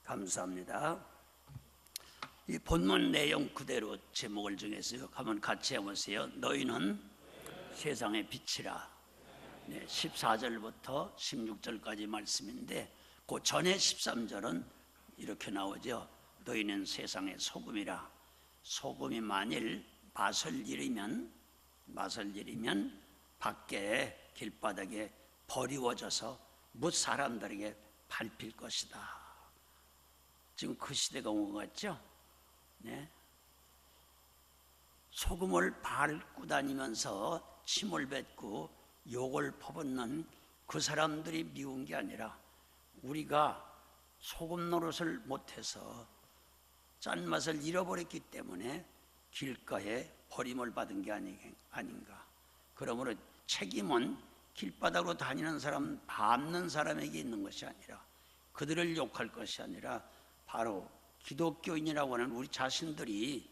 감사합니다. 이 본문 내용 그대로 제목을 정했어요. 한번 같이 해보세요. 너희는 세상의 빛이라. 14절부터 16절까지 말씀인데 그 전에 13절은 이렇게 나오죠. 너희는 세상의 소금이라. 소금이 만일 맛을 잃으면 밖에 길바닥에 버리워져서 뭇 사람들에게 밟힐 것이다. 지금 그 시대가 온 것 같죠? 네. 소금을 밟고 다니면서 침을 뱉고 욕을 퍼붓는 그 사람들이 미운 게 아니라 우리가 소금 노릇을 못해서 짠맛을 잃어버렸기 때문에 길가에 버림을 받은 게 아닌가. 그러므로 책임은 길바닥으로 다니는 사람, 밟는 사람에게 있는 것이 아니라, 그들을 욕할 것이 아니라 바로 기독교인이라고 하는 우리 자신들이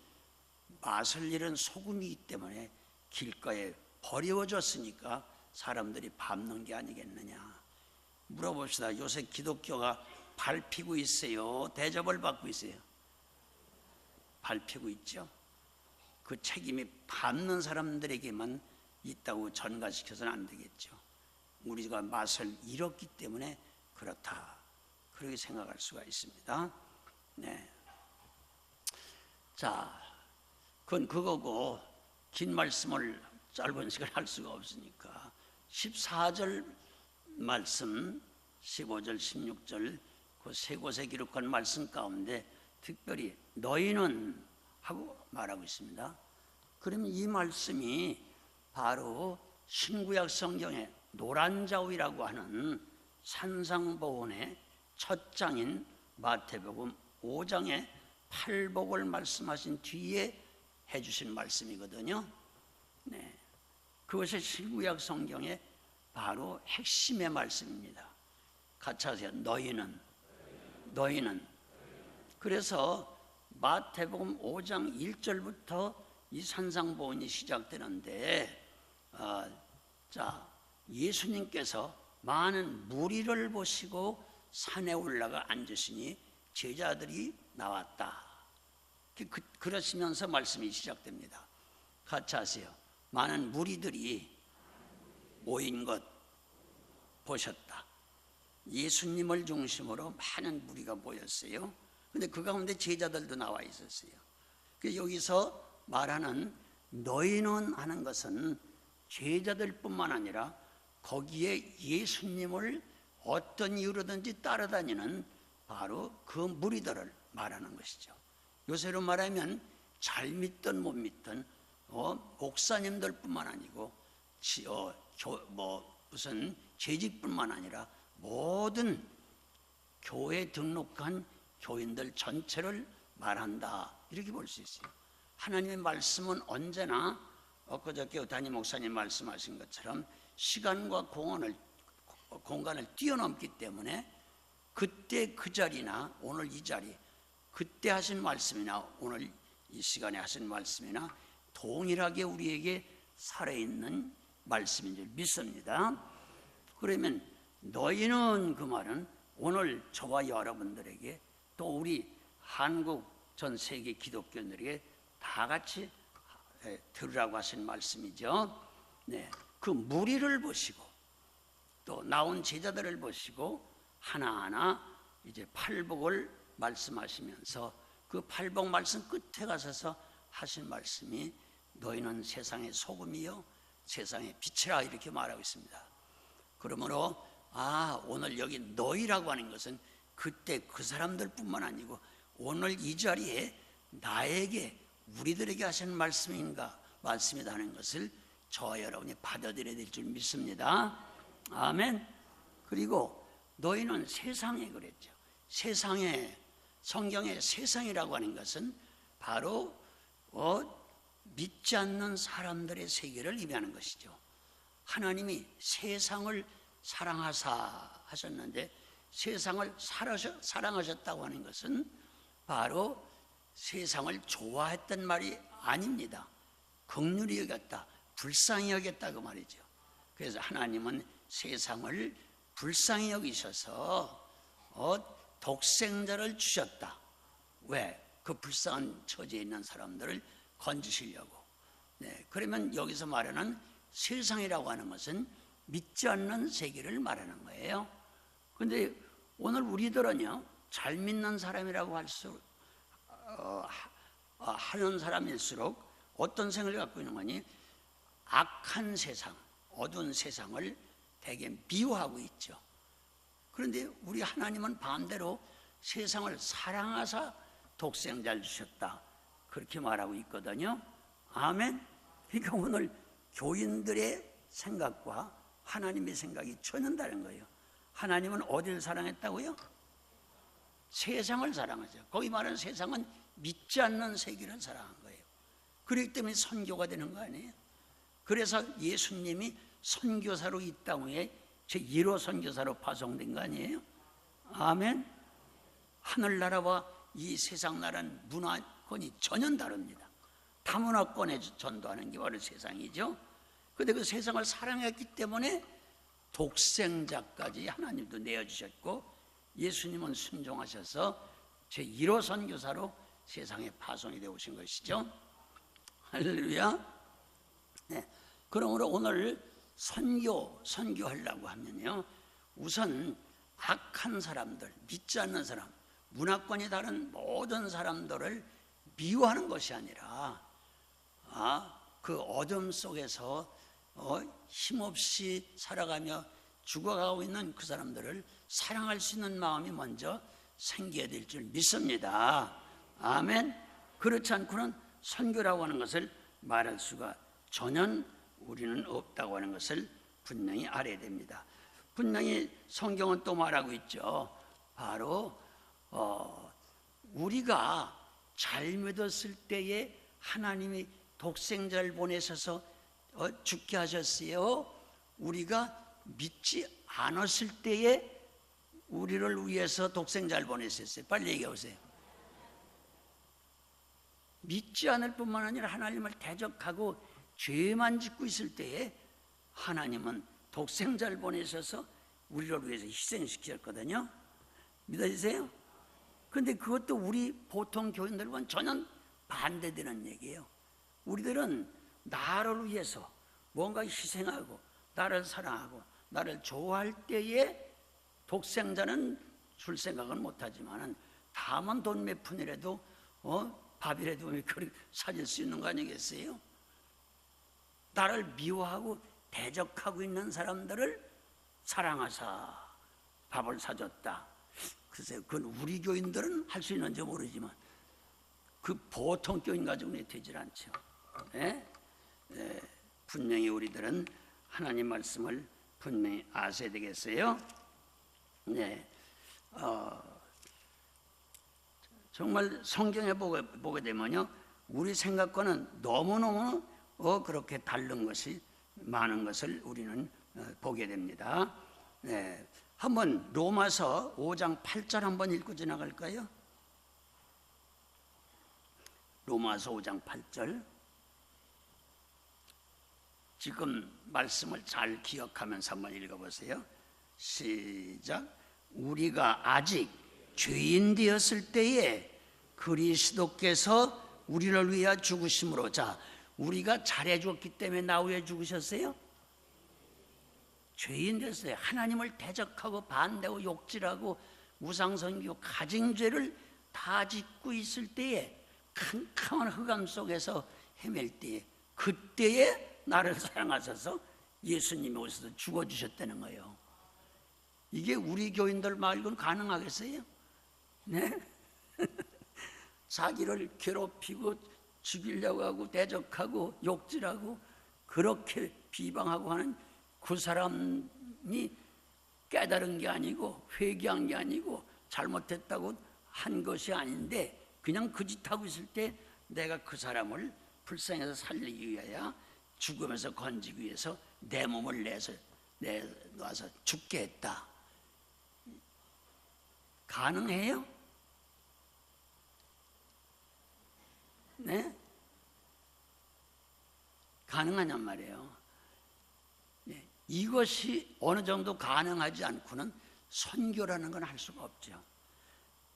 맛을 잃은 소금이기 때문에 길가에 버려졌으니까 사람들이 밟는 게 아니겠느냐. 물어봅시다. 요새 기독교가 밟히고 있어요? 대접을 받고 있어요? 밟히고 있죠. 그 책임이 밟는 사람들에게만 있다고 전가시켜서는 안 되겠죠. 우리가 맛을 잃었기 때문에 그렇다, 그렇게 생각할 수가 있습니다. 네. 자, 그건 그거고 긴 말씀을 짧은 시간 할 수가 없으니까 14절 말씀, 15절, 16절 그 세 곳에 기록한 말씀 가운데 특별히 너희는 하고 말하고 있습니다. 그러면 이 말씀이 바로 신구약 성경의 노란자위라고 하는 산상보훈의 첫 장인 마태복음 5장의 팔복을 말씀하신 뒤에 해주신 말씀이거든요. 네. 그것이 신구약 성경의 바로 핵심의 말씀입니다. 같이 하세요. 너희는. 그래서 마태복음 5장 1절부터 이 산상보훈이 시작되는데, 예수님께서 많은 무리를 보시고 산에 올라가 앉으시니 제자들이 나왔다. 그러시면서 말씀이 시작됩니다. 같이 하세요. 많은 무리들이 모인 것 보셨다. 예수님을 중심으로 많은 무리가 모였어요. 근데 그 가운데 제자들도 나와 있었어요. 여기서 말하는 너희는 하는 것은 제자들뿐만 아니라 거기에 예수님을 어떤 이유로든지 따라다니는 바로 그 무리들을 말하는 것이죠. 요새로 말하면 잘 믿든 못 믿든 목사님들뿐만 아니고 무슨 재직뿐만 아니라 모든 교회에 등록한 교인들 전체를 말한다, 이렇게 볼 수 있어요. 하나님의 말씀은 언제나 엊그저께 담임 목사님 말씀하신 것처럼 시간과 공간을 뛰어넘기 때문에 그때 그 자리나 오늘 이 자리, 그때 하신 말씀이나 오늘 이 시간에 하신 말씀이나 동일하게 우리에게 살아있는 말씀인 줄 믿습니다. 그러면 너희는, 그 말은 오늘 저와 여러분들에게 또 우리 한국 전 세계 기독교인들에게 다 같이 들으라고 하신 말씀이죠. 네. 그 무리를 보시고 또 나온 제자들을 보시고 하나하나 이제 팔복을 말씀하시면서 그 팔복 말씀 끝에 가셔서 하신 말씀이 너희는 세상의 소금이요 세상의 빛이라, 이렇게 말하고 있습니다. 그러므로 오늘 여기 너희라고 하는 것은 그때 그 사람들뿐만 아니고 오늘 이 자리에 나에게, 우리들에게 하신 말씀이다 하는 것을 저와 여러분이 받아들여야 될 줄 믿습니다. 아멘. 그리고 너희는 세상에, 그랬죠. 세상에, 성경의 세상이라고 하는 것은 바로 믿지 않는 사람들의 세계를 의미하는 것이죠. 하나님이 세상을 사랑하사 하셨는데 세상을 사랑하셨다고 하는 것은 바로 세상을 좋아했던 말이 아닙니다. 긍휼히 여겼다, 불쌍히 여겼다, 그 말이죠. 그래서 하나님은 세상을 불쌍히 여기셔서 독생자를 주셨다. 왜? 그 불쌍한 처지에 있는 사람들을 건지시려고. 네, 그러면 여기서 말하는 세상이라고 하는 것은 믿지 않는 세계를 말하는 거예요. 그런데 오늘 우리들은요, 잘 믿는 사람이라고 하는 사람일수록 어떤 생각을 갖고 있는 거니? 악한 세상, 어두운 세상을 되게 미워하고 있죠. 그런데 우리 하나님은 반대로 세상을 사랑하사 독생자를 주셨다, 그렇게 말하고 있거든요. 아멘. 그러니까 오늘 교인들의 생각과 하나님의 생각이 전혀 다른 거예요. 하나님은 어디를 사랑했다고요? 세상을 사랑하죠. 거기 말하는 세상은 믿지 않는 세계를 사랑한 거예요. 그렇기 때문에 선교가 되는 거 아니에요? 그래서 예수님이 선교사로 이 땅에 제1호 선교사로 파송된 거 아니에요? 아멘. 하늘나라와 이 세상 나라는 문화권이 전혀 다릅니다. 다문화권에 전도하는 게 바로 세상이죠. 그런데 그 세상을 사랑했기 때문에 독생자까지 하나님도 내어주셨고, 예수님은 순종하셔서 제1호 선교사로 세상에 파송이 되어 오신 것이죠. 할렐루야. 네. 그러므로 오늘 선교하려고 하면요, 우선 악한 사람들, 믿지 않는 사람, 문화권이 다른 모든 사람들을 미워하는 것이 아니라 그 어둠 속에서 힘없이 살아가며 죽어가고 있는 그 사람들을 사랑할 수 있는 마음이 먼저 생겨야 될 줄 믿습니다. 아멘. 그렇지 않고는 선교라고 하는 것을 말할 수가 전혀 우리는 없다고 하는 것을 분명히 알아야 됩니다. 분명히 성경은 또 말하고 있죠. 바로 우리가 잘 믿었을 때에 하나님이 독생자를 보내셔서 죽게 하셨어요. 우리가 믿지 않았을 때에 우리를 위해서 독생자를 보내셨어요. 빨리 얘기해 보세요. 믿지 않을 뿐만 아니라 하나님을 대적하고 죄만 짓고 있을 때에 하나님은 독생자를 보내셔서 우리를 위해서 희생시켰거든요. 믿어지세요? 그런데 그것도 우리 보통 교인들과는 전혀 반대되는 얘기예요. 우리들은 나를 위해서 뭔가 희생하고 나를 사랑하고 나를 좋아할 때에 독생자는 줄 생각은 못하지만 다만 돈 몇 푼이라도 밥이라도 그렇게 사줄 수 있는 거 아니겠어요? 나를 미워하고 대적하고 있는 사람들을 사랑하사 밥을 사줬다. 글쎄요, 그건 우리 교인들은 할 수 있는지 모르지만 그 보통 교인 가정에 되질 않죠. 네? 네, 분명히 우리들은 하나님 말씀을 분명히 아셔야 되겠어요. 네, 정말 성경에 보게 되면요, 우리 생각과는 너무너무 그렇게 다른 것이 많은 것을 우리는 보게 됩니다. 네, 한번 로마서 5장 8절 한번 읽고 지나갈까요? 로마서 5장 8절. 지금 말씀을 잘 기억하면서 한번 읽어보세요. 시작. 우리가 아직 죄인 되었을 때에 그리스도께서 우리를 위하여 죽으심으로. 자, 우리가 잘해줬기 때문에 나 위해 죽으셨어요? 죄인 됐어요. 하나님을 대적하고 반대하고 욕질하고 우상선교 가증죄를 다 짓고 있을 때에, 캄캄한 흑암 속에서 헤맬 때에, 그때에 나를 사랑하셔서 예수님이 오셔서 죽어주셨다는 거예요. 이게 우리 교인들 말고는 가능하겠어요? 네? 자기를 괴롭히고 죽이려고 하고 대적하고 욕질하고 그렇게 비방하고 하는 그 사람이 깨달은 게 아니고 회개한 게 아니고 잘못했다고 한 것이 아닌데 그냥 그 짓 하고 있을 때 내가 그 사람을 불쌍해서 살리기 위하여 죽으면서 건지기 위해서 내 몸을 내놔서 죽게 했다. 가능해요? 네? 가능하냔 말이에요. 네. 이것이 어느 정도 가능하지 않고는 선교라는 건 할 수가 없죠.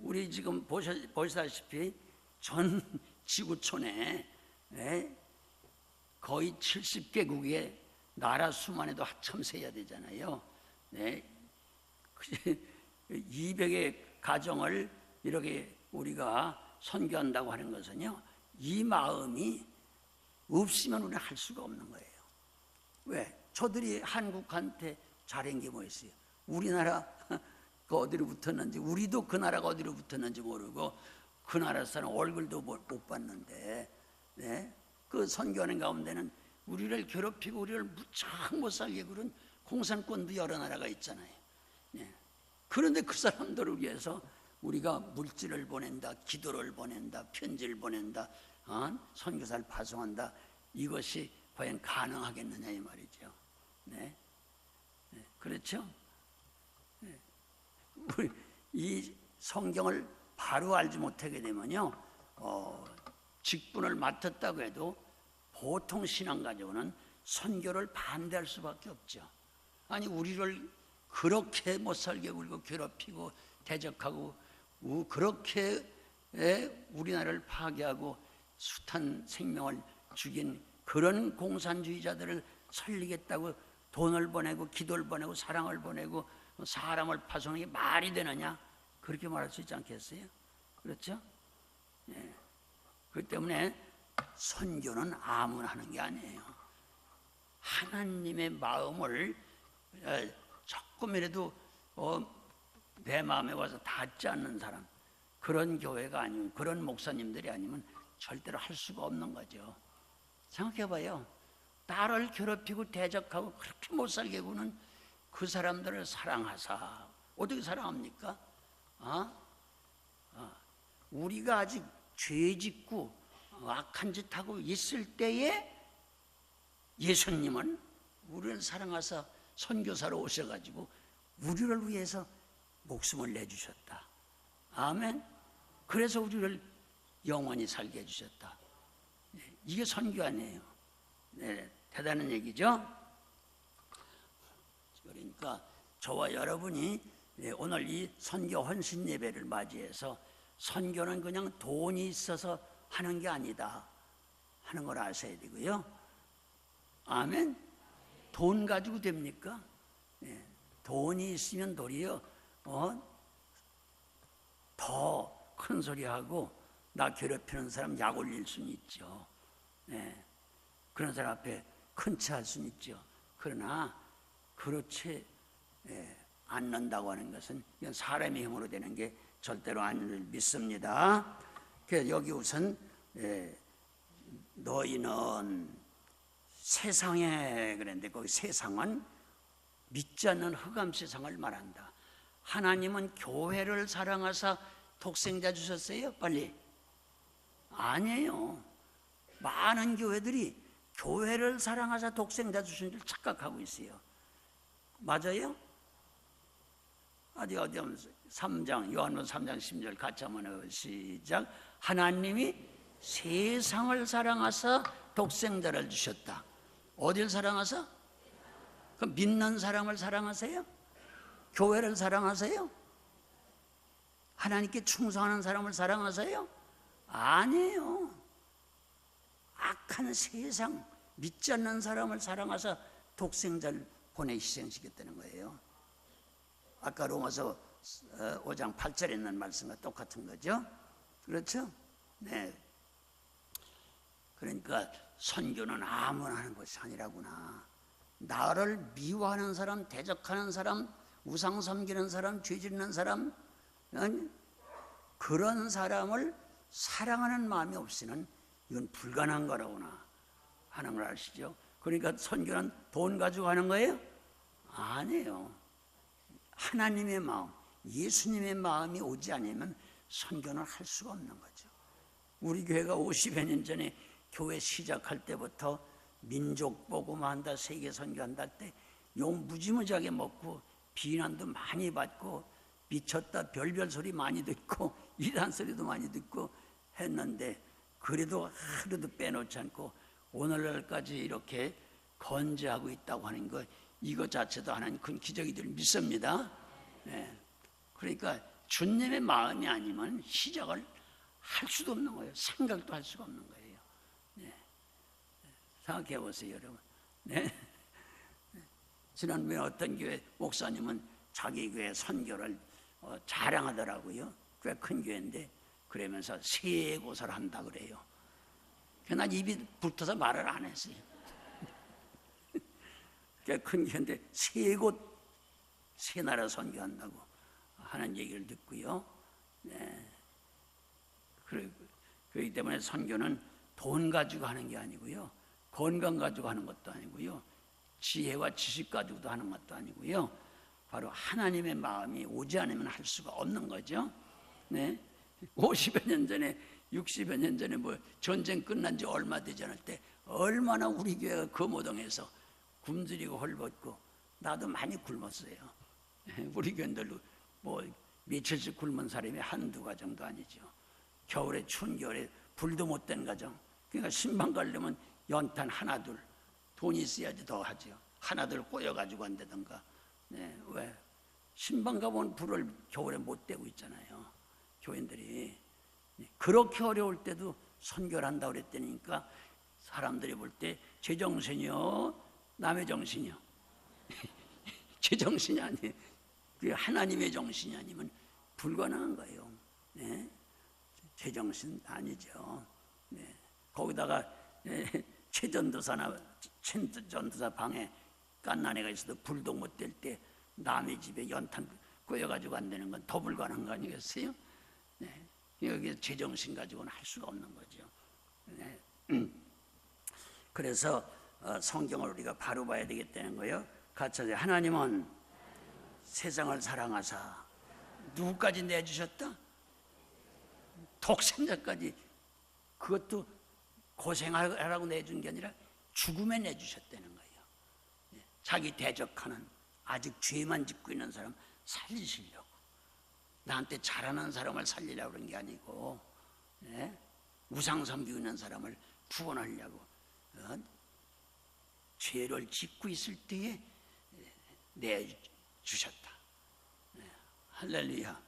우리 지금 보시다시피 전 지구촌에 거의 70개국의 나라 수만 해도 합참 세야 되잖아요. 200의 가정을 이렇게 우리가 선교한다고 하는 것은요, 이 마음이 없으면 우리는 할 수가 없는 거예요. 왜? 저들이 한국한테 잘한 게 뭐였어요? 우리나라 그 어디로 붙었는지, 우리도 그 나라가 어디로 붙었는지 모르고 그 나라 사람 얼굴도 못 봤는데, 그 선교하는 가운데는 우리를 괴롭히고 우리를 무척 못 살게 그런 공산권도 여러 나라가 있잖아요. 그런데 그 사람들을 위해서 우리가 물질을 보낸다, 기도를 보낸다, 편지를 보낸다, 선교사를 파송한다. 이것이 과연 가능하겠느냐 이 말이죠. 그렇죠? 이 성경을 바로 알지 못하게 되면요, 직분을 맡았다고 해도 보통 신앙 가지고는 선교를 반대할 수밖에 없죠. 아니, 우리를 그렇게 못 살게 굴고 괴롭히고 대적하고 그렇게 우리나라를 파괴하고 숱한 생명을 죽인 그런 공산주의자들을 살리겠다고 돈을 보내고 기도를 보내고 사랑을 보내고 사람을 파송하는 게 말이 되느냐? 그렇게 말할 수 있지 않겠어요? 그렇죠? 그렇기 때문에 선교는 아무나 하는 게 아니에요. 하나님의 마음을 조금이라도 내 마음에 와서 닿지 않는 사람, 그런 교회가 아니면, 그런 목사님들이 아니면 절대로 할 수가 없는 거죠. 생각해봐요. 나를 괴롭히고 대적하고 그렇게 못 살게 구는 그 사람들을 사랑하사 어떻게 사랑합니까? 우리가 아직 죄 짓고 악한 짓 하고 있을 때에 예수님은 우리를 사랑하사 선교사로 오셔가지고 우리를 위해서 목숨을 내주셨다. 아멘. 그래서 우리를 영원히 살게 해주셨다. 이게 선교 아니에요. 대단한 얘기죠. 그러니까 저와 여러분이 오늘 이 선교 헌신 예배를 맞이해서 선교는 그냥 돈이 있어서 하는 게 아니다 하는 걸 아셔야 되고요. 아멘. 돈 가지고 됩니까? 돈이 있으면 도리어 더 큰 소리하고 나 괴롭히는 사람 약 올릴 수는 있죠. 그런 사람 앞에 큰 체 할 수는 있죠. 그러나 그렇지 않는다고 하는 것은 이건 사람의 힘으로 되는 게 절대로 아니를 믿습니다. 그래서 여기 우선 너희는 세상에 그랬는데 거기 세상은 믿지 않는 흑암 세상을 말한다. 하나님은 교회를 사랑하사 독생자 주셨어요? 빨리. 아니에요. 많은 교회들이 교회를 사랑하사 독생자 주신 줄 착각하고 있어요. 맞아요? 어디 3장 요한복음 3장 10절 같이 한번 시작. 하나님이 세상을 사랑하사 독생자를 주셨다. 어딜 사랑하사? 그럼 믿는 사람을 사랑하세요? 교회를 사랑하세요? 하나님께 충성하는 사람을 사랑하세요? 아니에요. 악한 세상, 믿지 않는 사람을 사랑하사 독생자를 보내 희생시켰다는 거예요. 아까 로마서 5장 8절에 있는 말씀과 똑같은 거죠. 그렇죠? 네. 그러니까 선교는 아무나 하는 것이 아니라구나. 나를 미워하는 사람, 대적하는 사람, 우상 섬기는 사람, 죄 짓는 사람, 그런 사람을 사랑하는 마음이 없이는 이건 불가능한 거라구나 하는 걸 아시죠? 그러니까 선교는 돈 가지고 하는 거예요? 아니에요. 하나님의 마음, 예수님의 마음이 오지 않으면 선교는 할 수가 없는 거죠. 우리 교회가 50여 년 전에 교회 시작할 때부터 민족 복음한다, 세계 선교한다 할 때 욕 무지무지하게 먹고 비난도 많이 받고 미쳤다 별별 소리 많이 듣고 이단 소리도 많이 듣고 했는데 그래도 하루도 빼놓지 않고 오늘날까지 이렇게 건재하고 있다고 하는 것, 이것 자체도 하나님 큰 기적이들 믿습니다. 그러니까 주님의 마음이 아니면 시작을 할 수도 없는 거예요. 생각도 할 수가 없는 거예요. 네. 생각해 보세요, 여러분. 네. 지난번에 어떤 교회 목사님은 자기 교회 선교를 자랑하더라고요. 꽤 큰 교회인데 그러면서 세 곳을 한다 그래요. 그러나 입이 붙어서 말을 안 했어요. 꽤 큰 교회인데 세 곳, 세 나라 선교한다고 하는 얘기를 듣고요. 네. 그렇기 때문에 선교는 돈 가지고 하는 게 아니고요, 건강 가지고 하는 것도 아니고요, 지혜와 지식 가지고도 하는 것도 아니고요, 바로 하나님의 마음이 오지 않으면 할 수가 없는 거죠. 네. 50여 년 전에 60여 년 전에 뭐 전쟁 끝난 지 얼마 되지 않을 때 얼마나 우리 교회가 금호동에서 굶주리고 헐벗고, 나도 많이 굶었어요. 우리 교인들도 뭐 며칠씩 굶은 사람이 한두 가정도 아니죠. 겨울에, 추운 겨울에 불도 못 댄 가정. 그러니까 신방 가려면 연탄 하나 둘, 돈이 있어야지 더 하죠. 하나 둘 꼬여가지고 한다든가. 네, 왜? 신방 가면 불을 겨울에 못 떼고 있잖아요, 교인들이. 그렇게 어려울 때도 선교를 한다고 그랬다니까 사람들이 볼 때 제 정신이요, 남의 정신이요? 제 정신이 아니에요. 그게 하나님의 정신이 아니면 불가능한 거예요. 네? 제 정신 아니죠. 네. 거기다가 최전도사나 최전도사 방에 깐난애가 있어도 불도 못 뗄 때 남의 집에 연탄 꼬여가지고 안 되는 건 더 불가능한 거 아니겠어요? 네. 여기 제정신 가지고는 할 수가 없는 거죠. 네. 그래서 성경을 우리가 바로 봐야 되겠다는 거예요. 같이 하세요. 하나님은 세상을 사랑하사 누구까지 내주셨다? 독생자까지. 그것도 고생하라고 내준 게 아니라 죽음에 내주셨다는 거예요. 자기 대적하는, 아직 죄만 짓고 있는 사람 살리시려고, 나한테 잘하는 사람을 살리려고 그런 게 아니고, 네? 우상 섬기고 있는 사람을 구원하려고 죄를 짓고 있을 때에 내주셨다. 네. 할렐루야.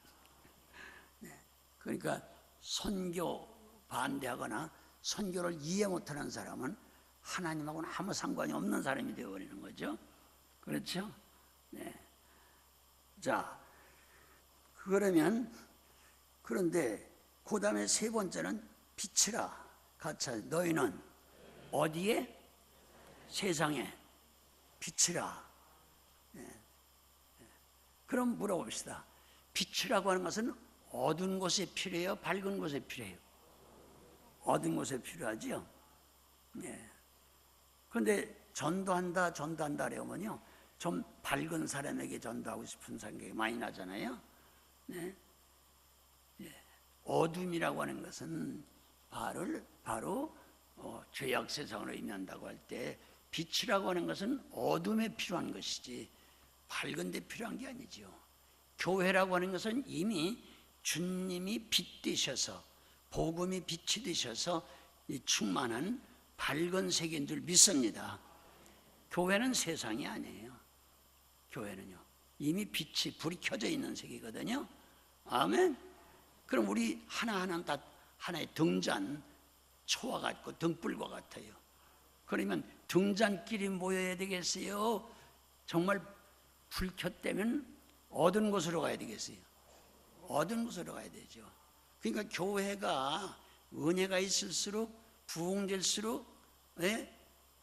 네. 그러니까 선교 반대하거나 선교를 이해 못하는 사람은 하나님하고는 아무 상관이 없는 사람이 되어버리는 거죠. 그렇죠? 네. 자, 그런데 그 다음에 세 번째는 빛이라. 같이 너희는 어디에? 세상에 빛이라. 네. 그럼 물어봅시다. 빛이라고 하는 것은 어두운 곳에 필요해요? 밝은 곳에 필요해요? 어두운 곳에 필요하죠. 네. 그런데 전도한다 그러면요, 좀 밝은 사람에게 전도하고 싶은 생각이 많이 나잖아요. 네. 네. 어둠이라고 하는 것은 바로 죄악 세상으로 임한다고 할 때, 빛이라고 하는 것은 어둠에 필요한 것이지 밝은 데 필요한 게 아니죠. 교회라고 하는 것은 이미 주님이 빛 되셔서, 복음이 빛이 되셔서 이 충만한 밝은 세계인 줄 믿습니다. 교회는 세상이 아니에요. 교회는요, 이미 빛이, 불이 켜져 있는 세계거든요. 아멘. 그럼 우리 하나하나는 다 하나의 등잔, 초와 같고 등불과 같아요. 그러면 등잔끼리 모여야 되겠어요? 정말 불 켰다면 어두운 곳으로 가야 되겠어요? 어두운 곳으로 가야 되죠. 그러니까 교회가 은혜가 있을수록, 부흥될수록,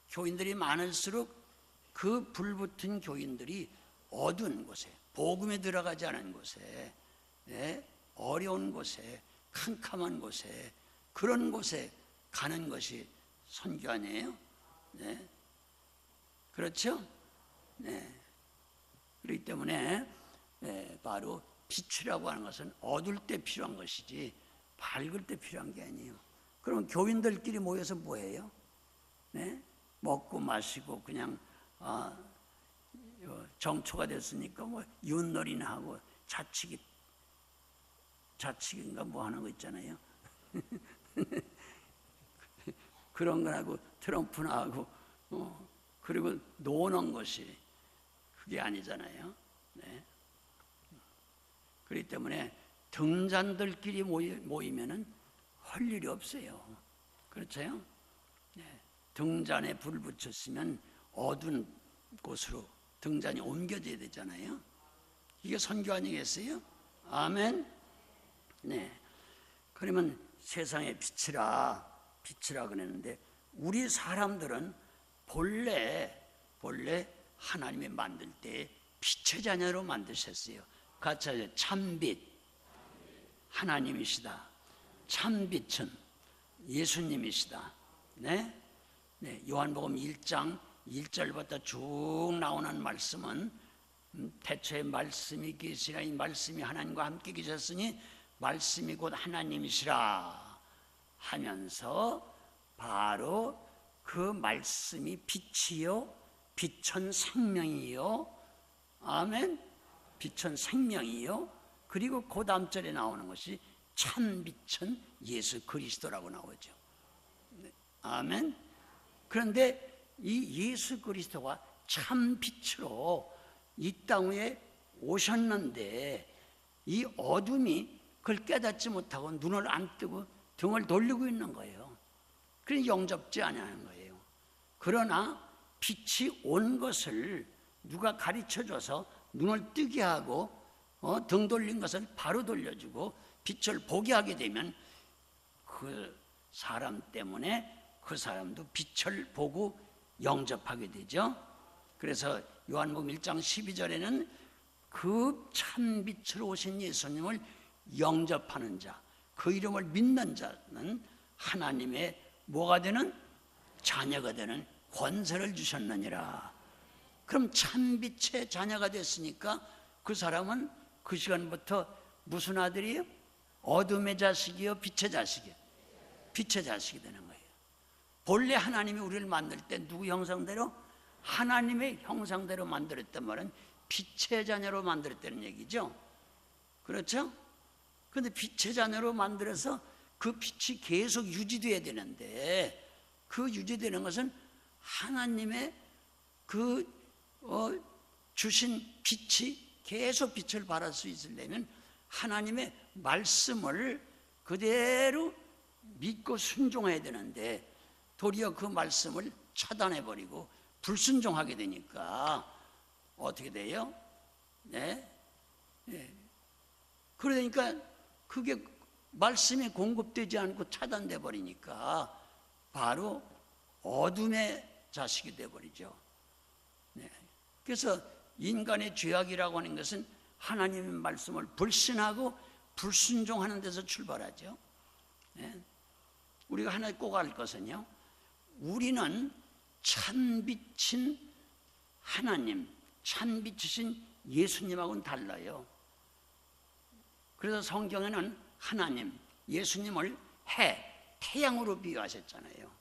교인들이 많을수록 그 불붙은 교인들이 어두운 곳에, 복음에 들어가지 않은 곳에, 어려운 곳에, 캄캄한 곳에, 그런 곳에 가는 것이 선교 아니에요? 네. 그렇죠? 네. 그렇기 때문에 바로 빛이라고 하는 것은 어두울 때 필요한 것이지 밝을 때 필요한 게 아니에요. 그럼 교인들끼리 모여서 뭐해요? 네? 먹고 마시고 그냥 정초가 됐으니까 뭐 윷놀이나 하고 자치기인가 뭐 하는 거 있잖아요. 그런 거하고 트럼프나 하고 그리고 노는 것이 그게 아니잖아요. 네. 그렇기 때문에 등잔들끼리 모이면은 할 일이 없어요. 그렇죠? 네. 등잔에 불 붙였으면 어두운 곳으로 등잔이 옮겨져야 되잖아요. 이게 선교 아니겠어요? 아멘. 네. 그러면 세상의 빛이라 그랬는데 우리 사람들은 본래 하나님이 만들 때 빛의 자녀로 만드셨어요. 같이 하죠. 참빛 하나님이시다. 참빛은 예수님이시다. 네? 네. 요한복음 1장 1절부터 쭉 나오는 말씀은 태초에 말씀이 계시라 이 말씀이 하나님과 함께 계셨으니 말씀이 곧 하나님이시라 하면서 바로 그 말씀이 빛이요 빛은 생명이요 아멘 빛은 생명이요 그리고 그 다음 절에 나오는 것이 참빛은 예수 그리스도라고 나오죠. 아멘. 그런데 이 예수 그리스도가 참빛으로 이 땅에 오셨는데 이 어둠이 그걸 깨닫지 못하고 눈을 안 뜨고 등을 돌리고 있는 거예요. 그래서 영접지 않는 거예요. 그러나 빛이 온 것을 누가 가르쳐줘서 눈을 뜨게 하고 등 돌린 것을 바로 돌려주고 빛을 보게 하게 되면 그 사람 때문에 그 사람도 빛을 보고 영접하게 되죠. 그래서 요한복음 1장 12절에는 그 참빛으로 오신 예수님을 영접하는 자, 그 이름을 믿는 자는 하나님의 뭐가 되는? 자녀가 되는 권세를 주셨느니라. 그럼 참빛의 자녀가 됐으니까 그 사람은 그 시간부터 무슨 아들이에요? 어둠의 자식이요? 빛의 자식이요? 빛의 자식이 되는 거예요. 본래 하나님이 우리를 만들 때 누구 형상대로? 하나님의 형상대로 만들었단 말은 빛의 자녀로 만들었다는 얘기죠. 그렇죠? 그런데 빛의 자녀로 만들어서 그 빛이 계속 유지돼야 되는데 그 유지되는 것은 하나님의 그 주신 빛이 계속 빛을 발할 수 있으려면 하나님의 말씀을 그대로 믿고 순종해야 되는데 도리어 그 말씀을 차단해버리고 불순종하게 되니까 어떻게 돼요? 네? 네. 그러니까 그게 말씀이 공급되지 않고 차단돼 버리니까 바로 어둠의 자식이 돼 버리죠. 네. 그래서 인간의 죄악이라고 하는 것은 하나님의 말씀을 불신하고 불순종하는 데서 출발하죠. 네. 우리가 하나 꼭 알 것은요, 우리는 참빛인 하나님, 참빛이신 예수님하고는 달라요. 그래서 성경에는 하나님, 예수님을 태양으로 비유하셨잖아요.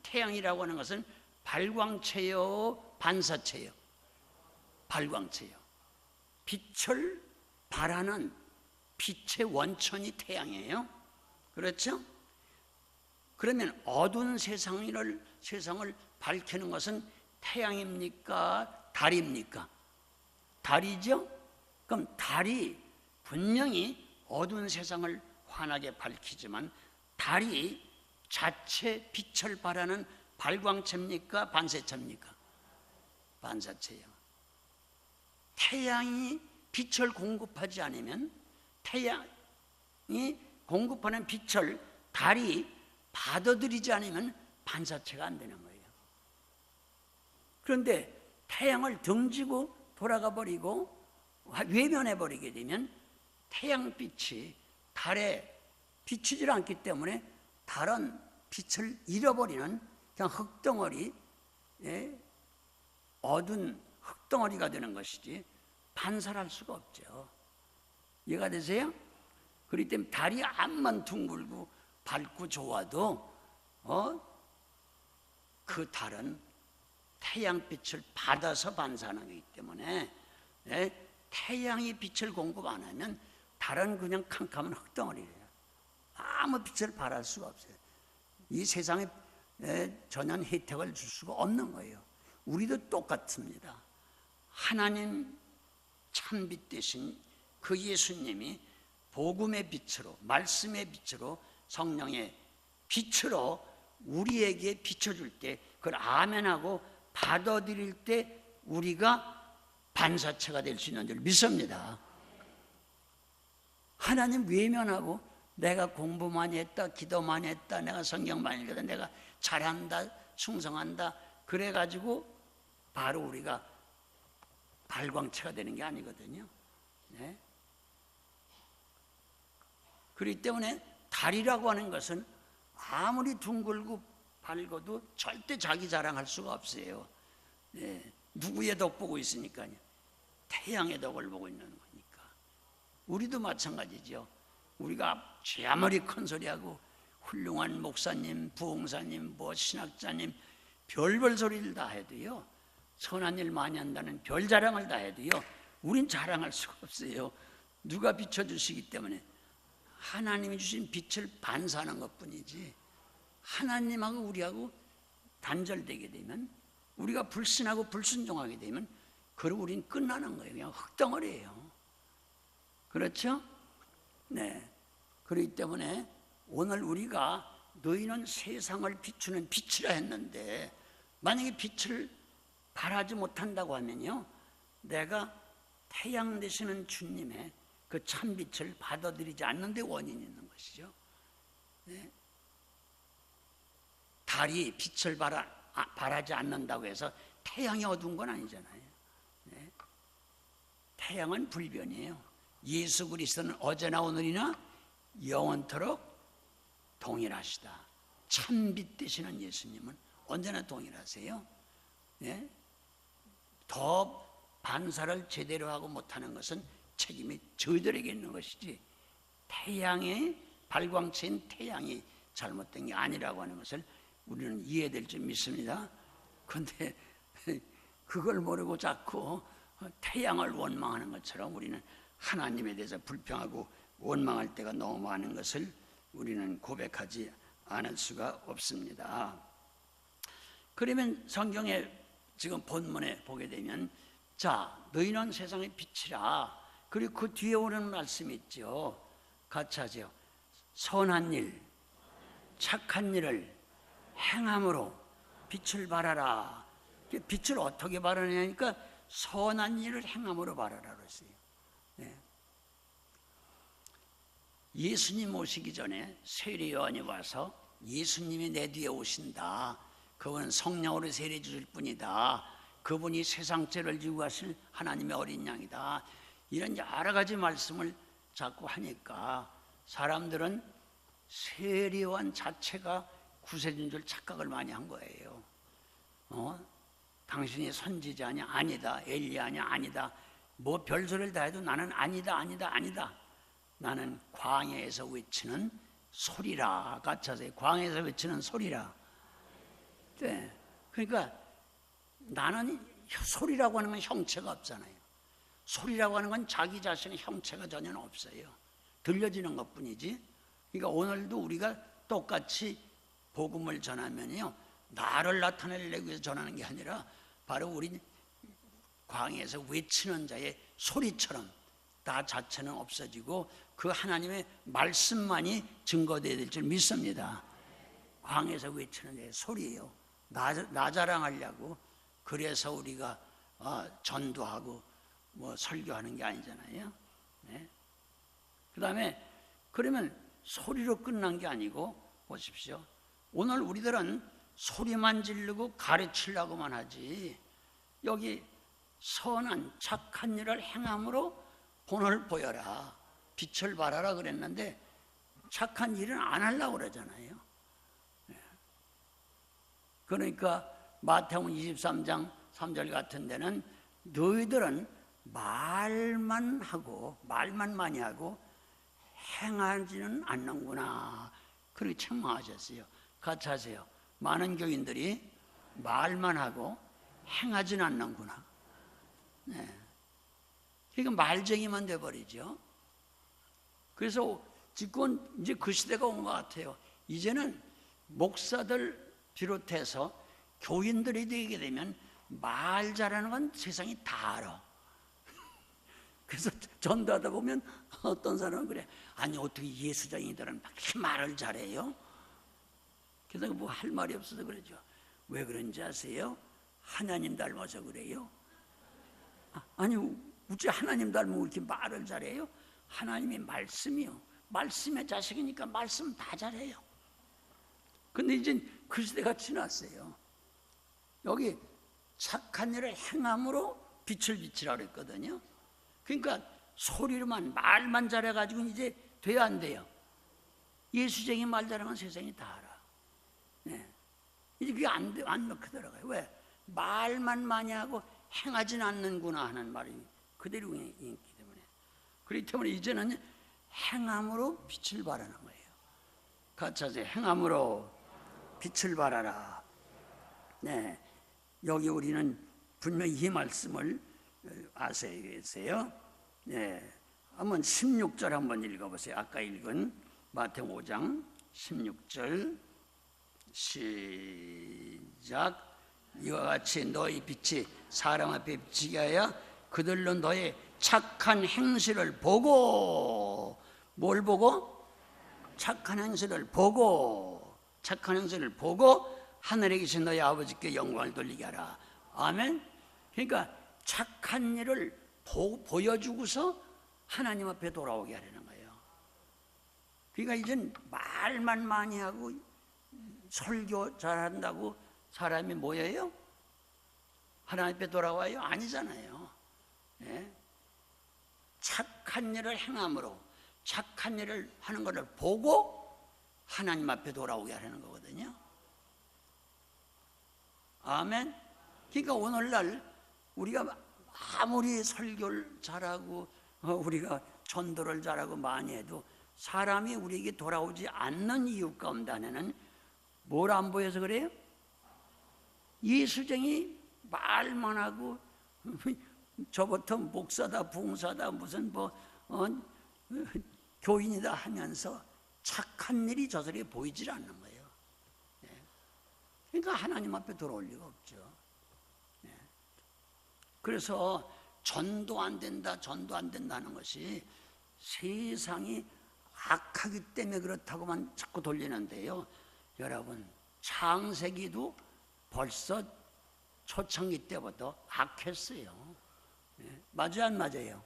태양이라고 하는 것은 발광체요, 반사체요? 발광체요. 빛을 발하는 빛의 원천이 태양이에요. 그렇죠? 그러면 어두운 세상을 밝히는 것은 태양입니까? 달입니까? 달이죠? 그럼 달이 분명히 어두운 세상을 환하게 밝히지만 달이 자체 빛을 발하는 발광체입니까? 반사체입니까? 반사체예요. 태양이 빛을 공급하지 않으면 태양이 공급하는 빛을 달이 받아들이지 않으면 반사체가 안 되는 거예요. 그런데 태양을 등지고 돌아가 버리고 외면해 버리게 되면 태양빛이 달에 비추질 않기 때문에 달은 빛을 잃어버리는 그냥 흙덩어리, 어두운 흙덩어리가 되는 것이지 반사할 수가 없죠. 이해가 되세요? 그렇기 때문에 달이 암만 둥글고 밝고 좋아도 그 달은 태양빛을 받아서 반사하는 거기 때문에 태양이 빛을 공급 안 하면 달은 그냥 캄캄한 흙덩어리예요. 아무 빛을 발할 수가 없어요. 이 세상에 전혀 혜택을 줄 수가 없는 거예요. 우리도 똑같습니다. 하나님 참빛 대신 그 예수님이 복음의 빛으로, 말씀의 빛으로, 성령의 빛으로 우리에게 비춰줄 때 그걸 아멘하고 받아들일 때 우리가 반사체가 될 수 있는 줄 믿습니다. 하나님 외면하고 내가 공부 많이 했다, 기도 많이 했다, 내가 성경 많이 읽었다, 내가 잘한다, 충성한다 그래가지고 바로 우리가 발광체가 되는 게 아니거든요. 네? 그렇기 때문에 달이라고 하는 것은 아무리 둥글고 밝아도 절대 자기 자랑할 수가 없어요. 네. 누구의 덕 보고 있으니까요. 태양의 덕을 보고 있는 거니까. 우리도 마찬가지죠. 우리가 아무리 큰 소리하고 훌륭한 목사님, 부흥사님, 신학자님 별별 소리를 다 해도요, 선한 일 많이 한다는 별 자랑을 다 해도요, 우린 자랑할 수가 없어요. 누가 비춰주시기 때문에 하나님이 주신 빛을 반사하는 것뿐이지, 하나님하고 우리하고 단절되게 되면, 우리가 불신하고 불순종하게 되면 그럼 우린 끝나는 거예요. 그냥 흙덩어리예요. 그렇죠? 네. 그렇기 때문에 오늘 우리가 너희는 세상을 비추는 빛이라 했는데, 만약에 빛을 발하지 못한다고 하면요, 내가 태양 되시는 주님의 그 참빛을 받아들이지 않는 데 원인이 있는 것이죠. 네. 달이 빛을 발하지 않는다고 해서 태양이 어두운 건 아니잖아요. 네. 태양은 불변이에요. 예수 그리스도는 어제나 오늘이나 영원토록 동일하시다. 참빛 되시는 예수님은 언제나 동일하세요. 네? 더 반사를 제대로 하고 못하는 것은 책임이 저희들에게 있는 것이지, 태양의 발광체인 태양이 잘못된 게 아니라고 하는 것을 우리는 이해될 줄 믿습니다. 그런데 그걸 모르고 자꾸 태양을 원망하는 것처럼 우리는 하나님에 대해서 불평하고 원망할 때가 너무 많은 것을 우리는 고백하지 않을 수가 없습니다. 그러면 성경에 지금 본문에 보게 되면, 자, 너희는 세상의 빛이라. 그리고 그 뒤에 오는 말씀이 있죠. 같이 하죠. 선한 일, 착한 일을 행함으로 빛을 발하라. 빛을 어떻게 발하냐니까 선한 일을 행함으로 발하라 그랬어요. 네. 예수님 오시기 전에 세례 요한이 와서 예수님이 내 뒤에 오신다. 그분은 성령으로 세례 주실 분이다. 그분이 세상 죄를 지고 가실 하나님의 어린 양이다. 이런 여러 가지 말씀을 자꾸 하니까 사람들은 세례 요한 자체가 구세주인 줄 착각을 많이 한 거예요. 당신이 선지자냐? 아니다. 엘리야냐? 아니다. 뭐 별소리를 다 해도 나는 아니다, 아니다, 아니다. 나는 광야에서 외치는 소리라. 같이 하세요. 광야에서 외치는 소리라. 네. 그러니까 나는 소리라고 하는 건 형체가 없잖아요. 소리라고 하는 건 자기 자신의 형체가 전혀 없어요. 들려지는 것뿐이지. 그러니까 오늘도 우리가 똑같이 복음을 전하면요, 나를 나타내려고 해서 전하는 게 아니라 바로 우리 광야에서 외치는 자의 소리처럼 나 자체는 없어지고 그 하나님의 말씀만이 증거되어야 될 줄 믿습니다. 광야에서 외치는 자의 소리예요. 나 자랑하려고 그래서 우리가 전도하고 뭐 설교하는 게 아니잖아요. 네? 그 다음에 그러면 소리로 끝난 게 아니고 보십시오. 오늘 우리들은 소리만 지르고 가르치려고만 하지, 여기 선한 착한 일을 행함으로 본을 보여라, 빛을 발하라 그랬는데 착한 일은 안 하려고 그러잖아요. 그러니까 마태복음 23장 3절 같은 데는 너희들은 말만 많이 하고 행하지는 않는구나, 그렇게 책망하셨어요. 같이 하세요. 많은 교인들이 말만 하고 행하지는 않는구나. 네. 그러니까 말쟁이만 돼버리죠. 그래서 지금 이제 그 시대가 온 것 같아요. 이제는 목사들 비롯해서 교인들이 되게 되면 말 잘하는 건 세상이 다 알아. 그래서 전도하다 보면 어떤 사람은 그래. 아니 어떻게 예수장이들은 막 이렇게 말을 잘해요? 그래서 뭐 할 말이 없어서 그러죠. 왜 그런지 아세요? 하나님 닮아서 그래요. 아니 어찌 하나님 닮으면 이렇게 말을 잘해요? 하나님의 말씀이요. 말씀의 자식이니까 말씀 다 잘해요. 근데 이제 그 시대가 지났어요. 여기 착한 일을 행함으로 빛을 비치라 그랬거든요. 그러니까 소리로만 말만 잘해가지고 이제 돼야 안 돼요. 예수쟁이 말 잘하면 세상이 다 알아. 네. 이제 그게 안 넣고 들어가요. 왜? 말만 많이 하고 행하진 않는구나 하는 말이 그대로 있기 때문에. 그렇기 때문에 이제는 행함으로 빛을 발하는 거예요. 같이 하세요. 행함으로 빛을 발하라. 네. 여기 우리는 분명히 이 말씀을 아셔야겠어요. 네. 한번 16절 한번 읽어보세요. 아까 읽은 마태복음 5장 16절 시작. 이와 같이 너희 빛이 사람 앞에 비치게 하여 그들로 너의 착한 행실을 보고, 뭘 보고? 착한 행실을 보고, 착한 행실을 보고 하늘에 계신 너희 아버지께 영광을 돌리게 하라. 아멘. 그러니까 착한 일을 보여주고서 하나님 앞에 돌아오게 하려는 거예요. 그러니까 이젠 말만 많이 하고 설교 잘한다고 사람이 뭐예요? 하나님 앞에 돌아와요? 아니잖아요. 예? 착한 일을 행함으로, 착한 일을 하는 것을 보고 하나님 앞에 돌아오게 하려는 거거든요. 아멘. 그러니까 오늘날 우리가 아무리 설교를 잘하고 우리가 전도를 잘하고 많이 해도 사람이 우리에게 돌아오지 않는 이유 가운데 하나는 뭘 안 보여서 그래요? 예수쟁이 말만 하고 저부터 목사다 부흥사다 무슨 교인이다 하면서 착한 일이 저들에게 보이질 않는 거예요. 그러니까 하나님 앞에 돌아올 리가 없죠. 그래서 전도 안 된다 하는 것이 세상이 악하기 때문에 그렇다고만 자꾸 돌리는데요. 여러분, 창세기도 벌써 초창기 때부터 악했어요. 맞아요, 안 맞아요?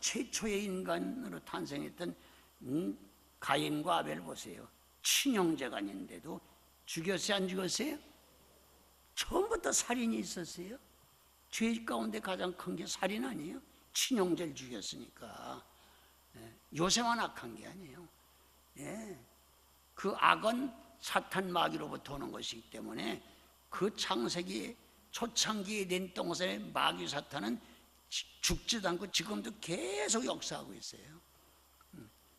최초의 인간으로 탄생했던 가인과 아벨 보세요. 친형제간인데도 죽였어요, 안 죽였어요? 처음부터 살인이 있었어요. 죄 가운데 가장 큰 게 살인 아니에요? 친형제를 죽였으니까. 요새만 악한 게 아니에요. 그 악은 사탄 마귀로부터 오는 것이기 때문에 그 창세기 초창기에 낸 동산의 마귀 사탄은 죽지도 않고 지금도 계속 역사하고 있어요.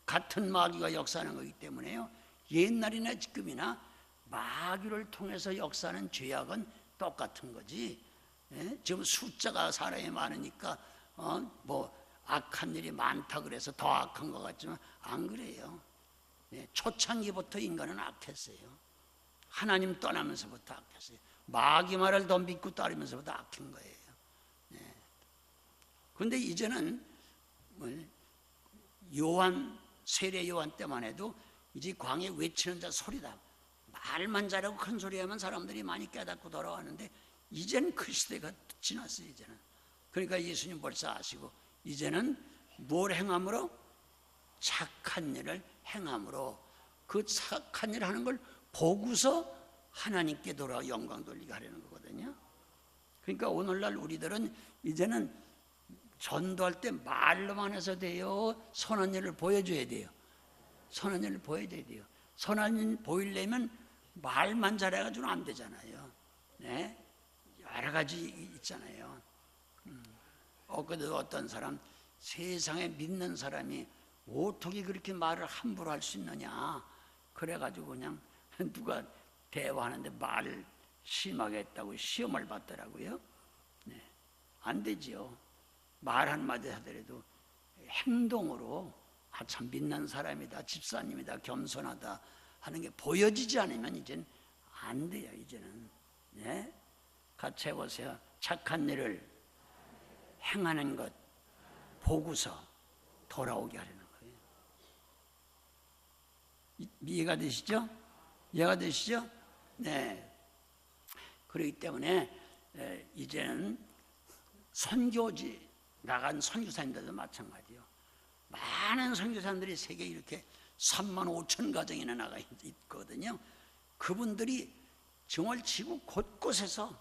같은 마귀가 역사하는 거기 때문에요. 옛날이나 지금이나 마귀를 통해서 역사하는 죄악은 똑같은 거지. 지금 숫자가 사람이 많으니까 악한 일이 많다 그래서 더 악한 것 같지만 안 그래요. 초창기부터 인간은 악했어요. 하나님 떠나면서부터 악했어요. 마귀 말을 더 믿고 따르면서부터 악한 거예요. 그런데 이제는 세례 요한 때만 해도 이제 광야에 외치는 자 소리다. 말만 잘하고 큰 소리하면 사람들이 많이 깨닫고 돌아왔는데 이제는 그 시대가 지났어요. 이제는. 그러니까 예수님 벌써 아시고 이제는 뭘 행함으로? 착한 일을 행함으로 그 착한 일을 하는 걸 보고서 하나님께 돌아와 영광 돌리게 하려는 거거든요. 그러니까 오늘날 우리들은 이제는 전도할 때 말로만 해서 돼요? 선한 일을 보여줘야 돼요? 선한 일을 보여줘야 돼요. 선한 일 보이려면 말만 잘해가지고는 안 되잖아요. 여러 가지 있잖아요. 엊그제도 어떤 사람, 세상에 믿는 사람이 어떻게 그렇게 말을 함부로 할 수 있느냐 그래가지고 그냥 누가 대화하는데 말을 심하게 했다고 시험을 받더라고요. 안 되지요. 말 한마디 하더라도 행동으로 참 믿는 사람이다, 집사님이다, 겸손하다 하는 게 보여지지 않으면 이제는 안 돼요. 이제는. 같이 해보세요. 착한 일을 행하는 것 보고서 돌아오게 하려는 거예요. 이해가 되시죠? 이해가 되시죠? 네. 그렇기 때문에 이제는 선교지 나간 선교사님들도 마찬가지요. 많은 선교사님들이 세계에 이렇게 3만 5천 가정이나 나가 있거든요. 그분들이 정말 지구 곳곳에서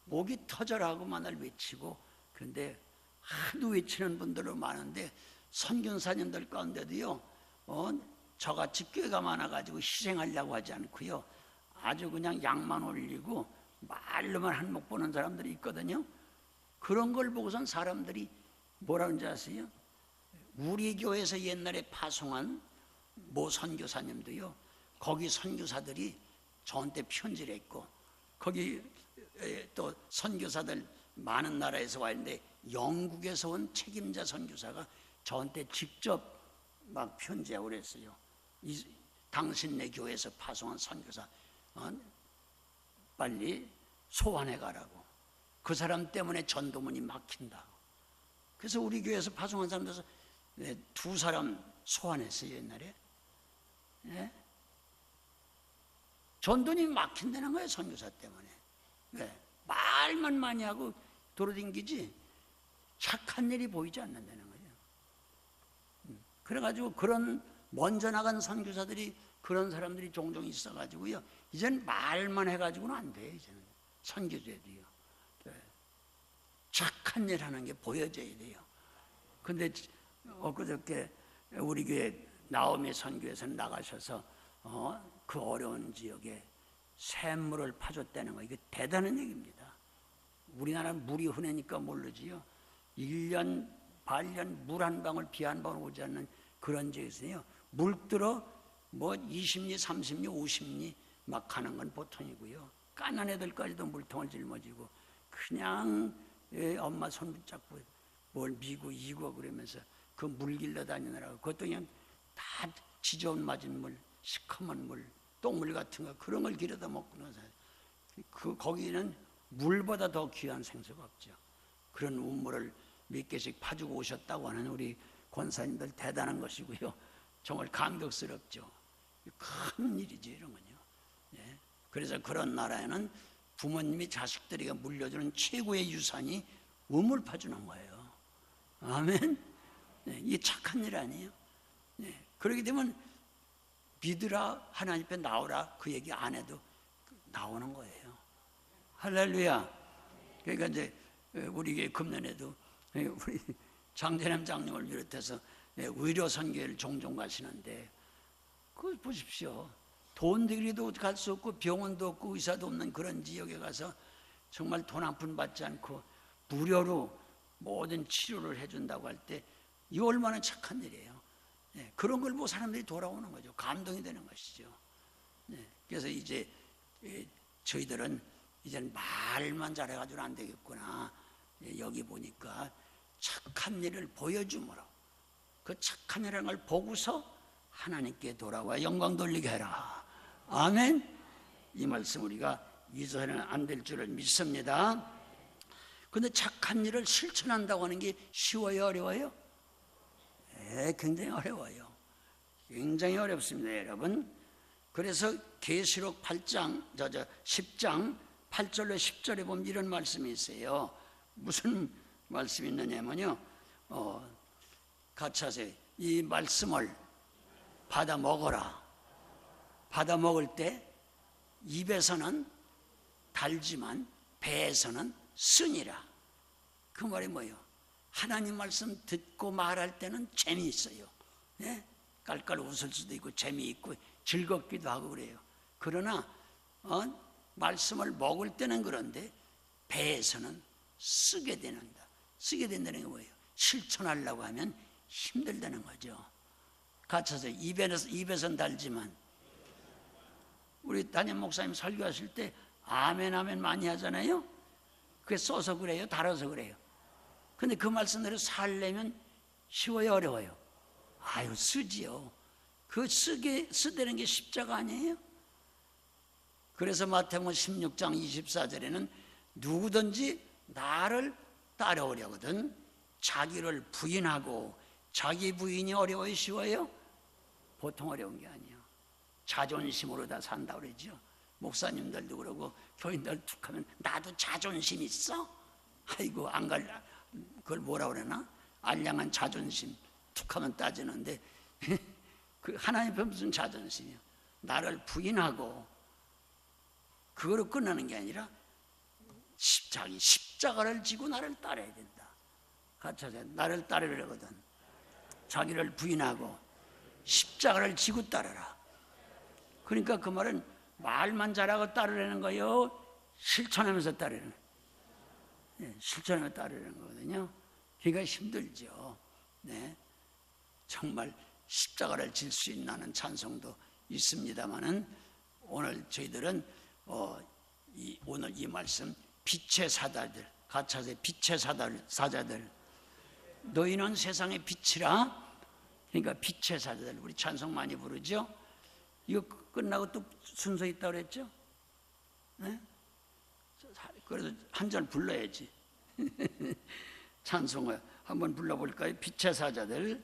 목이 터져라고만을 외치고, 그런데 하도 외치는 분들도 많은데 선교사님들 가운데도요, 저같이 꾀가 많아가지고 희생하려고 하지 않고요, 아주 그냥 약만 올리고 말로만 한몫 보는 사람들이 있거든요. 그런 걸 보고선 사람들이 뭐라는지 아세요? 우리 교회에서 옛날에 파송한 모 선교사님도요, 거기 선교사들이 저한테 편지를 했고, 거기 또 선교사들 많은 나라에서 와 있는데 영국에서 온 책임자 선교사가 저한테 직접 막 편지하고 그랬어요. 당신네 교회에서 파송한 선교사 빨리 소환해 가라고. 그 사람 때문에 전도문이 막힌다고. 그래서 우리 교회에서 파송한 사람들에서 2사람 소환했어요, 옛날에. 네? 전도문이 막힌다는 거예요, 선교사 때문에. 네. 말만 많이 하고 돌아다니지 착한 일이 보이지 않는다는 거예요. 그래가지고 그런 먼저 나간 선교사들이, 그런 사람들이 종종 있어가지고요, 이제는 말만 해가지고는 안 돼요. 이제는 선교제도요. 네. 착한 일 하는 게 보여져야 돼요. 근데 엊그저께 우리 교회 나오미 선교에서 나가셔서 그 어려운 지역에 샘물을 파줬다는 거, 이게 대단한 얘기입니다. 우리나라는 물이 흔하니까 모르지요. 1년 반년 물 한 방울 비 한 방울 오지 않는 그런 지역에서요, 물들어 뭐 20리 30리 50리 막 가는 건 보통이고요, 까난 애들까지도 물통을 짊어지고 그냥 엄마 손 붙잡고 뭘 미고 이고 그러면서 그 물 길러 다니느라고, 그것도 그냥 다 지저분 맞은 물, 시커먼 물, 똥물 같은 거, 그런 걸 길어다 먹고 나서 거기는 물보다 더 귀한 생수가 없죠. 그런 우물을 몇 개씩 파주고 오셨다고 하는 우리 권사님들 대단한 것이고요, 정말 감격스럽죠. 큰 일이죠, 이런 건요. 예. 그래서 그런 나라에는 부모님이 자식들에게 물려주는 최고의 유산이 우물 파주는 거예요. 아멘. 네, 이게 착한 일 아니에요? 네. 그렇게 되면 믿으라, 하나님 앞에 나오라, 그 얘기 안 해도 나오는 거예요. 할렐루야. 그러니까 이제 우리 교회 금년에도 우리 장재남 장님을 비롯해서 의료 선교회를 종종 가시는데, 그거 보십시오. 돈 들이도 갈 수 없고 병원도 없고 의사도 없는 그런 지역에 가서 정말 돈 한 푼 받지 않고 무료로 모든 치료를 해준다고 할 때, 이거 얼마나 착한 일이에요. 네, 그런 걸 보고 사람들이 돌아오는 거죠. 감동이 되는 것이죠. 네, 그래서 이제 저희들은 이제는 말만 잘해가지고는 안 되겠구나. 여기 보니까 착한 일을 보여줌으로, 그 착한 일이라는 걸 보고서 하나님께 돌아와 영광 돌리게 해라. 아멘. 이 말씀 우리가 잊어서는 안 될 줄을 믿습니다. 그런데 착한 일을 실천한다고 하는 게 쉬워요, 어려워요? 네, 굉장히 어려워요. 굉장히 어렵습니다, 여러분. 그래서 계시록 8장 10장 8절로 10절에 보면 이런 말씀이 있어요. 무슨 말씀이 있느냐면요, 같이 하세요. 이 말씀을 받아 먹어라. 받아 먹을 때 입에서는 달지만 배에서는 쓰니라. 그 말이 뭐예요? 하나님 말씀 듣고 말할 때는 재미있어요. 네? 깔깔 웃을 수도 있고 재미있고 즐겁기도 하고 그래요. 그러나 말씀을 먹을 때는 그런데 배에서는 쓰게 된다. 쓰게 된다는 게 뭐예요? 실천하려고 하면 힘들다는 거죠. 갇혀서 입에서는 달지만, 우리 담임 목사님 설교하실 때 아멘 아멘 많이 하잖아요. 그게 써서 그래요? 달아서 그래요? 근데 그 말씀대로 살려면 쉬워요, 어려워요? 아유, 쓰지요. 그 쓰되는 게 십자가 아니에요? 그래서 마태복음 16장 24절에는 누구든지 나를 따라오려거든 자기를 부인하고, 자기 부인이 어려워요, 쉬워요? 보통 어려운 게 아니에요. 자존심으로 다 산다고 그러죠. 목사님들도 그러고 교인들 툭 하면 나도 자존심 있어? 아이고 안 갈라. 그걸 뭐라 그러나? 알량한 자존심 툭 하면 따지는데 그 하나님 앞에 무슨 자존심이야. 나를 부인하고 그거로 끝나는 게 아니라 자기 십자가를 지고 나를 따라야 된다. 같이 하자. 나를 따르려거든 자기를 부인하고 십자가를 지고 따르라. 그러니까 그 말은 말만 잘하고 따르려는 거요, 실천하면서 따르는, 실천하면서 따르는 거거든요. 그러니까 힘들죠. 네, 정말 십자가를 질 수 있는 찬송도 있습니다만은 오늘 저희들은 오늘 이 말씀 빛의 사자들, 같이 하세요. 빛의 사자들, 너희는 세상의 빛이라. 그러니까 빛의 사자들, 우리 찬송 많이 부르죠. 이거 끝나고 또 순서 있다고 그랬죠? 네? 그래도 한 절 불러야지. 찬송을 한번 불러볼까요? 빛의 사자들.